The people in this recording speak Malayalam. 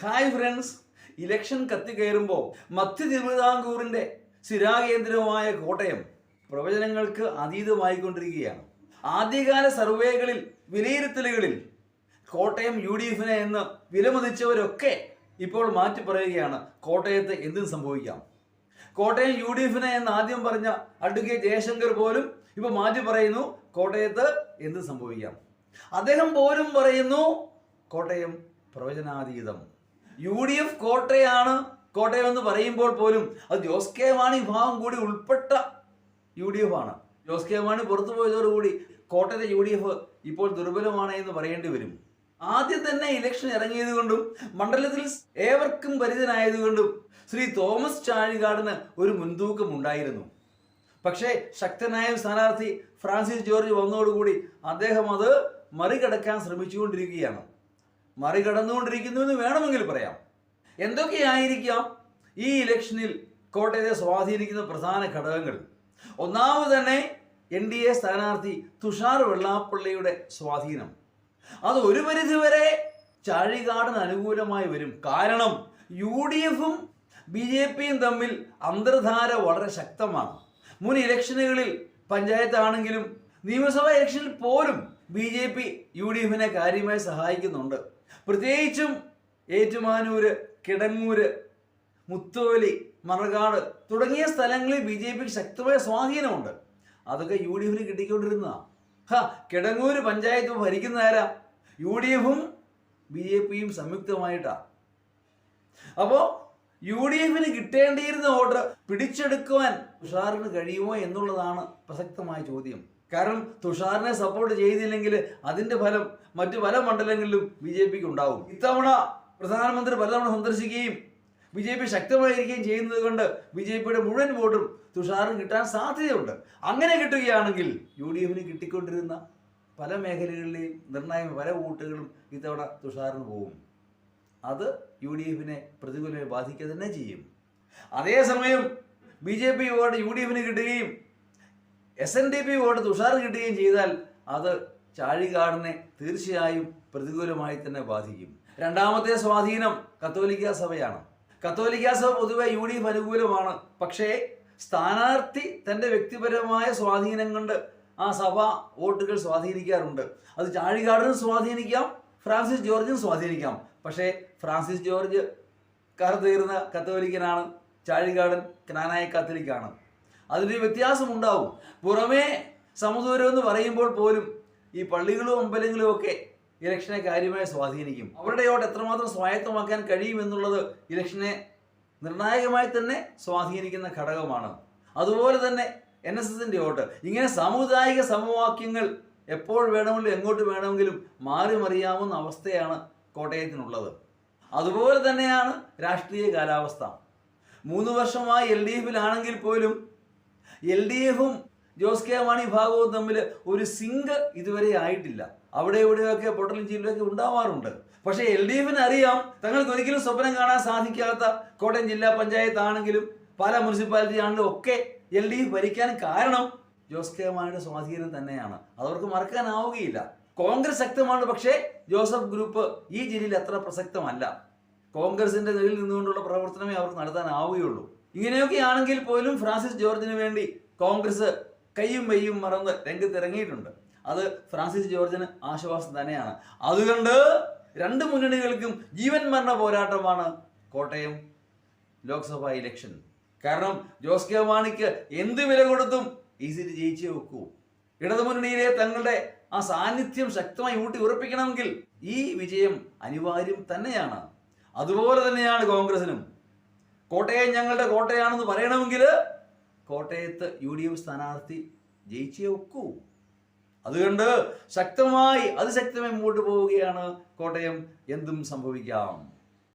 ഹായ് ഫ്രണ്ട്സ്, ഇലക്ഷൻ കത്തിക്കയറുമ്പോൾ മധ്യ തിരുവിതാംകൂറിൻ്റെ സ്ഥിരാകേന്ദ്രമായ കോട്ടയം പ്രവചനങ്ങൾക്ക് അതീതമായിക്കൊണ്ടിരിക്കുകയാണ്. ആദ്യകാല സർവേകളിൽ, വിലയിരുത്തലുകളിൽ കോട്ടയം UDF-നെ എന്ന് വിലമതിച്ചവരൊക്കെ ഇപ്പോൾ മാറ്റി പറയുകയാണ് കോട്ടയത്ത് എന്തും സംഭവിക്കാം. കോട്ടയം UDF-നെ എന്ന് ആദ്യം പറഞ്ഞ അഡ്വക്കേറ്റ് ജയശങ്കർ പോലും ഇപ്പോൾ മാറ്റി പറയുന്നു കോട്ടയത്ത് എന്തും സംഭവിക്കാം. അദ്ദേഹം പോലും പറയുന്നു കോട്ടയം പ്രവചനാതീതം. UDF കോട്ടയാണ്, കോട്ടയം എന്ന് പറയുമ്പോൾ പോലും അത് ജോസ് കെ മാണി വിഭാഗം കൂടി ഉൾപ്പെട്ട UDF ആണ്. ജോസ് കെ മാണി പുറത്തു പോയതോടുകൂടി കോട്ടയത്തെ UDF ഇപ്പോൾ ദുർബലമാണ് എന്ന് പറയേണ്ടി വരും. ആദ്യം തന്നെ ഇലക്ഷൻ ഇറങ്ങിയത് കൊണ്ടും മണ്ഡലത്തിൽ ഏവർക്കും പരിചിതനായതുകൊണ്ടും ശ്രീ തോമസ് ചാഴികാടന് ഒരു മുൻതൂക്കം ഉണ്ടായിരുന്നു. പക്ഷേ ശക്തനായ സ്ഥാനാർത്ഥി ഫ്രാൻസിസ് ജോർജ് വന്നതോടുകൂടി അദ്ദേഹം അത് മറികടക്കാൻ ശ്രമിച്ചുകൊണ്ടിരിക്കുകയാണ്. മറികടന്നുകൊണ്ടിരിക്കുന്നു എന്ന് വേണമെങ്കിൽ പറയാം. എന്തൊക്കെയായിരിക്കാം ഈ ഇലക്ഷനിൽ കോട്ടയത്തെ സ്വാധീനിക്കുന്ന പ്രധാന ഘടകങ്ങൾ? ഒന്നാമത് തന്നെ NDA സ്ഥാനാർത്ഥി തുഷാർ വെള്ളാപ്പള്ളിയുടെ സ്വാധീനം. അത് ഒരു പരിധിവരെ ചാഴികാടന് അനുകൂലമായി വരും. കാരണം UDF-ഉം BJP-യും തമ്മിൽ അന്തർധാര വളരെ ശക്തമാണ്. മുൻ ഇലക്ഷനുകളിൽ പഞ്ചായത്താണെങ്കിലും നിയമസഭാ ഇലക്ഷനിൽ പോലും BJP UDF-നെ കാര്യമായി സഹായിക്കുന്നുണ്ട്. പ്രത്യേകിച്ചും ഏറ്റുമാനൂര്, കിടങ്ങൂര്, മുത്തോലി, മറകാട് തുടങ്ങിയ സ്ഥലങ്ങളിൽ BJPക്ക് ശക്തമായ സ്വാധീനമുണ്ട്. അതൊക്കെ UDF-ന് കിട്ടിക്കൊണ്ടിരുന്നതാണ്. കിടങ്ങൂര് പഞ്ചായത്ത് ഭരിക്കുന്നതാരാ? UDF-ഉം BJP-യും സംയുക്തമായിട്ടാണ്. അപ്പോൾ UDF-ന് കിട്ടേണ്ടിയിരുന്ന വോട്ട് പിടിച്ചെടുക്കുവാൻ തുഷാറിന് കഴിയുമോ എന്നുള്ളതാണ് പ്രസക്തമായ ചോദ്യം. കാരണം തുഷാറിനെ സപ്പോർട്ട് ചെയ്തില്ലെങ്കിൽ അതിൻ്റെ ഫലം മറ്റു പല മണ്ഡലങ്ങളിലും BJPക്ക് ഉണ്ടാവും. ഇത്തവണ പ്രധാനമന്ത്രി പലതവണ സന്ദർശിക്കുകയും BJP ശക്തമായിരിക്കുകയും ചെയ്യുന്നത് കൊണ്ട് BJPയുടെ മുഴുവൻ വോട്ടും തുഷാറിന് കിട്ടാൻ സാധ്യതയുണ്ട്. അങ്ങനെ കിട്ടുകയാണെങ്കിൽ UDF-ന് കിട്ടിക്കൊണ്ടിരുന്ന പല മേഖലകളിലെയും നിർണായക പല വോട്ടുകളും ഇത്തവണ തുഷാറിന് പോകും. അത് UDF-നെ പ്രതികൂലമായി ബാധിക്കുക തന്നെ ചെയ്യും. അതേസമയം BJP വോട്ട് UDF-ന് കിട്ടുകയും SNDP വോട്ട് തുഷാറിന് കിട്ടുകയും ചെയ്താൽ അത് ചാഴികാടനെ തീർച്ചയായും പ്രതികൂലമായി തന്നെ ബാധിക്കും. രണ്ടാമത്തെ സ്വാധീനം കത്തോലിക്ക സഭയാണ്. കത്തോലിക്ക സഭ പൊതുവെ UDF അനുകൂലമാണ്. പക്ഷേ സ്ഥാനാർത്ഥി തൻ്റെ വ്യക്തിപരമായ സ്വാധീനം കൊണ്ട് ആ സഭ വോട്ടുകൾ സ്വാധീനിക്കാറുണ്ട്. അത് ചാഴികാടനും സ്വാധീനിക്കാം, ഫ്രാൻസിസ് ജോർജിനും സ്വാധീനിക്കാം. പക്ഷേ ഫ്രാൻസിസ് ജോർജ് കറുതീർന്ന കത്തോലിക്കനാണ്, ചാഴികാടൻ ക്നാനായ കത്തോലിക്കാണ്. അതിലൊരു വ്യത്യാസമുണ്ടാവും. പുറമേ സമദൂരം എന്ന് പറയുമ്പോൾ പോലും ഈ പള്ളികളും അമ്പലങ്ങളും ഒക്കെ ഇലക്ഷനെ കാര്യമായി സ്വാധീനിക്കും. അവരുടെ വോട്ട് എത്രമാത്രം സ്വായത്തമാക്കാൻ കഴിയുമെന്നുള്ളത് ഇലക്ഷനെ നിർണായകമായി തന്നെ സ്വാധീനിക്കുന്ന ഘടകമാണ്. അതുപോലെ തന്നെ NSSൻ്റെ വോട്ട്. ഇങ്ങനെ സാമുദായിക സമവാക്യങ്ങൾ എപ്പോൾ വേണമെങ്കിലും എങ്ങോട്ട് വേണമെങ്കിലും മാറി മറിയാവുന്ന അവസ്ഥയാണ് കോട്ടയത്തിനുള്ളത്. അതുപോലെ തന്നെയാണ് രാഷ്ട്രീയ കാലാവസ്ഥ. 3 വർഷമായി LDF-ലാണെങ്കിൽ പോലും LDF-ഉം ജോസ് കെ മാണി വിഭാഗവും തമ്മിൽ ഒരു സിങ്ക് ഇതുവരെ ആയിട്ടില്ല. അവിടെ ഇവിടെയൊക്കെ പൊട്ടലും ചീലൊക്കെ ഉണ്ടാവാറുണ്ട്. പക്ഷേ LDF-ന് അറിയാം തങ്ങൾക്ക് ഒരിക്കലും സ്വപ്നം കാണാൻ സാധിക്കാത്ത കോട്ടയം ജില്ലാ പഞ്ചായത്ത് ആണെങ്കിലും പല മുനിസിപ്പാലിറ്റി ആണെങ്കിലും ഒക്കെ LDF ഭരിക്കാൻ കാരണം ജോസ് കെ മാണിയുടെ സ്വാധീനം തന്നെയാണ്. അതവർക്ക് മറക്കാനാവുകയില്ല. കോൺഗ്രസ് ശക്തമാണ്, പക്ഷേ ജോസഫ് ഗ്രൂപ്പ് ഈ ജില്ലയിൽ അത്ര പ്രസക്തമല്ല. കോൺഗ്രസിന്റെ നിലയിൽ നിന്നുകൊണ്ടുള്ള പ്രവർത്തനമേ അവർക്ക് നടത്താനാവുകയുള്ളൂ. ഇങ്ങനെയൊക്കെ ആണെങ്കിൽ പോലും ഫ്രാൻസിസ് ജോർജിന് വേണ്ടി കോൺഗ്രസ് കയ്യും മെയ്യും മറന്ന് രംഗത്തിറങ്ങിയിട്ടുണ്ട്. അത് ഫ്രാൻസിസ് ജോർജിന് ആശ്വാസം തന്നെയാണ്. അതുകൊണ്ട് രണ്ട് മുന്നണികൾക്കും ജീവൻ മരണ പോരാട്ടമാണ് കോട്ടയം ലോക്സഭാ ഇലക്ഷൻ. കാരണം ജോസ് കെ മാണിക്ക് എന്ത് വില കൊടുത്തും ഈ സീറ്റ് ജയിച്ചേ വെക്കൂ. ഇടതുമുന്നണിയിലെ തങ്ങളുടെ ആ സാന്നിധ്യം ശക്തമായി ഊട്ടി ഉറപ്പിക്കണമെങ്കിൽ ഈ വിജയം അനിവാര്യം തന്നെയാണ്. അതുപോലെ തന്നെയാണ് കോൺഗ്രസിനും. കോട്ടയം ഞങ്ങളുടെ കോട്ടയാണെന്ന് പറയണമെങ്കിൽ കോട്ടയത്ത് UDF സ്ഥാനാർത്ഥി ജയിച്ചേ വെക്കൂ. അതുകൊണ്ട് ശക്തമായി അതിശക്തമായി മുമ്പോട്ട് പോവുകയാണ് കോട്ടയം. എന്തും സംഭവിക്കാം.